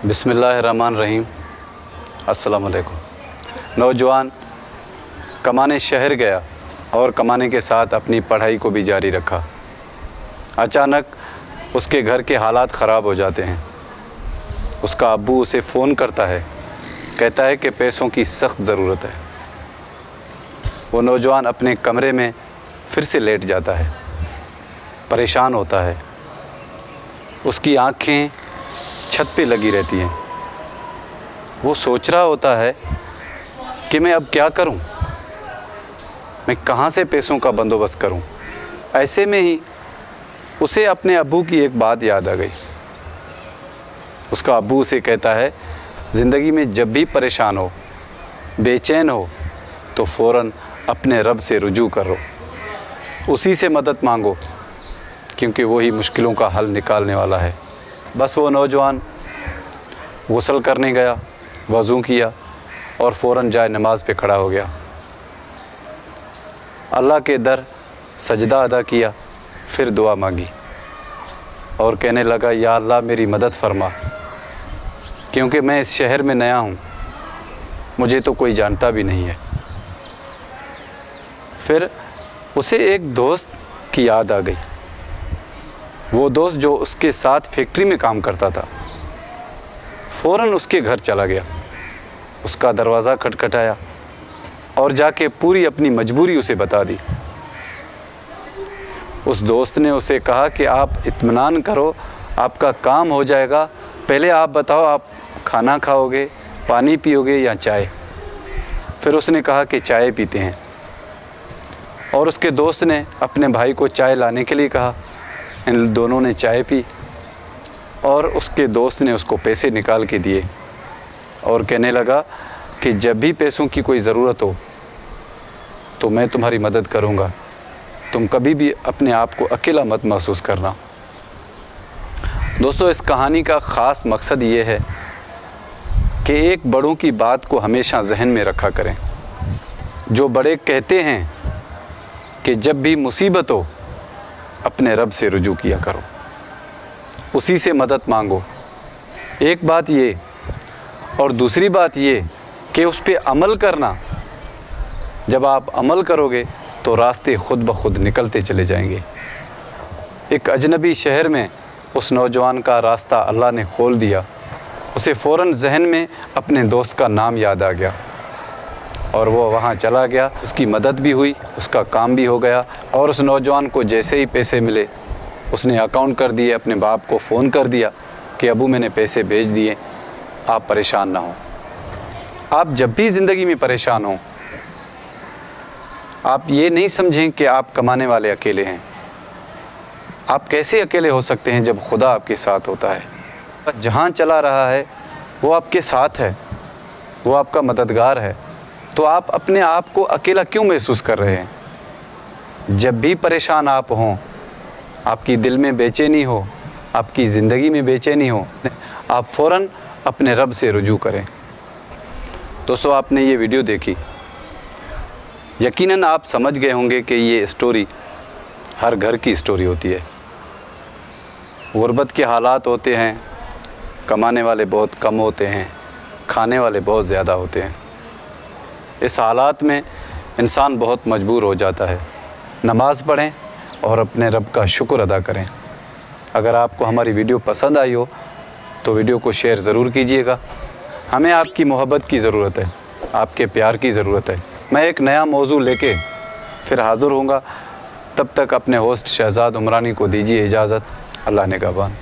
बिस्मिल्लाहिर्रहमानिर्रहीम। अस्सलाम वालेकुम। नौजवान कमाने शहर गया और कमाने के साथ अपनी पढ़ाई को भी जारी रखा। अचानक उसके घर के हालात ख़राब हो जाते हैं। उसका अब्बू उसे फ़ोन करता है, कहता है कि पैसों की सख्त ज़रूरत है। वो नौजवान अपने कमरे में फिर से लेट जाता है, परेशान होता है। उसकी आँखें छत पे लगी रहती हैं। वो सोच रहा होता है कि मैं अब क्या करूं, मैं कहां से पैसों का बंदोबस्त करूं। ऐसे में ही उसे अपने अब्बू की एक बात याद आ गई। उसका अब्बू उसे कहता है, ज़िंदगी में जब भी परेशान हो, बेचैन हो, तो फ़ौरन अपने रब से रुजू करो, उसी से मदद मांगो, क्योंकि वही मुश्किलों का हल निकालने वाला है। बस वो नौजवान गुस्ल करने गया, वज़ू किया और फ़ौरन जाए नमाज पे खड़ा हो गया। अल्लाह के दर सजदा अदा किया, फिर दुआ मांगी और कहने लगा, या अल्लाह मेरी मदद फरमा, क्योंकि मैं इस शहर में नया हूँ, मुझे तो कोई जानता भी नहीं है। फिर उसे एक दोस्त की याद आ गई। वो दोस्त जो उसके साथ फैक्ट्री में काम करता था। फ़ौरन उसके घर चला गया, उसका दरवाज़ा खटखटाया और जाके पूरी अपनी मजबूरी उसे बता दी। उस दोस्त ने उसे कहा कि आप इत्मीनान करो, आपका काम हो जाएगा। पहले आप बताओ, आप खाना खाओगे, पानी पियोगे या चाय? फिर उसने कहा कि चाय पीते हैं। और उसके दोस्त ने अपने भाई को चाय लाने के लिए कहा। इन दोनों ने चाय पी और उसके दोस्त ने उसको पैसे निकाल के दिए और कहने लगा कि जब भी पैसों की कोई ज़रूरत हो तो मैं तुम्हारी मदद करूँगा, तुम कभी भी अपने आप को अकेला मत महसूस करना। दोस्तों, इस कहानी का ख़ास मकसद ये है कि एक बड़ों की बात को हमेशा जहन में रखा करें। जो बड़े कहते हैं कि जब भी मुसीबत हो अपने रब से रुजू किया करो, उसी से मदद मांगो। एक बात ये, और दूसरी बात ये कि उस पर अमल करना। जब आप अमल करोगे तो रास्ते खुद ब खुद निकलते चले जाएंगे। एक अजनबी शहर में उस नौजवान का रास्ता अल्लाह ने खोल दिया। उसे फ़ौरन जहन में अपने दोस्त का नाम याद आ गया और वो वहाँ चला गया। उसकी मदद भी हुई, उसका काम भी हो गया। और उस नौजवान को जैसे ही पैसे मिले, उसने अकाउंट कर दिए, अपने बाप को फ़ोन कर दिया कि अबू मैंने पैसे भेज दिए, आप परेशान ना हो। आप जब भी ज़िंदगी में परेशान हो, आप ये नहीं समझें कि आप कमाने वाले अकेले हैं। आप कैसे अकेले हो सकते हैं जब खुदा आपके साथ होता है। जहाँ चला रहा है वो आपके साथ है, वो आपका मददगार है। तो आप अपने आप को अकेला क्यों महसूस कर रहे हैं? जब भी परेशान आप हों, आपकी दिल में बेचैनी हो, आपकी ज़िंदगी में बेचैनी हो, आप फ़ौरन अपने रब से रुजू करें। दोस्तों, आपने ये वीडियो देखी, यकीनन आप समझ गए होंगे कि ये स्टोरी हर घर की स्टोरी होती है। गुर्बत के हालात होते हैं, कमाने वाले बहुत कम होते हैं, खाने वाले बहुत ज़्यादा होते हैं। इस हालात में इंसान बहुत मजबूर हो जाता है। नमाज़ पढ़ें और अपने रब का शुक्र अदा करें। अगर आपको हमारी वीडियो पसंद आई हो तो वीडियो को शेयर ज़रूर कीजिएगा। हमें आपकी मोहब्बत की ज़रूरत है, आपके प्यार की ज़रूरत है। मैं एक नया मौजू लेके फिर हाज़िर होऊंगा। तब तक अपने होस्ट शहजाद उमरानी को दीजिए इजाज़त। अल्लाह निगहबान।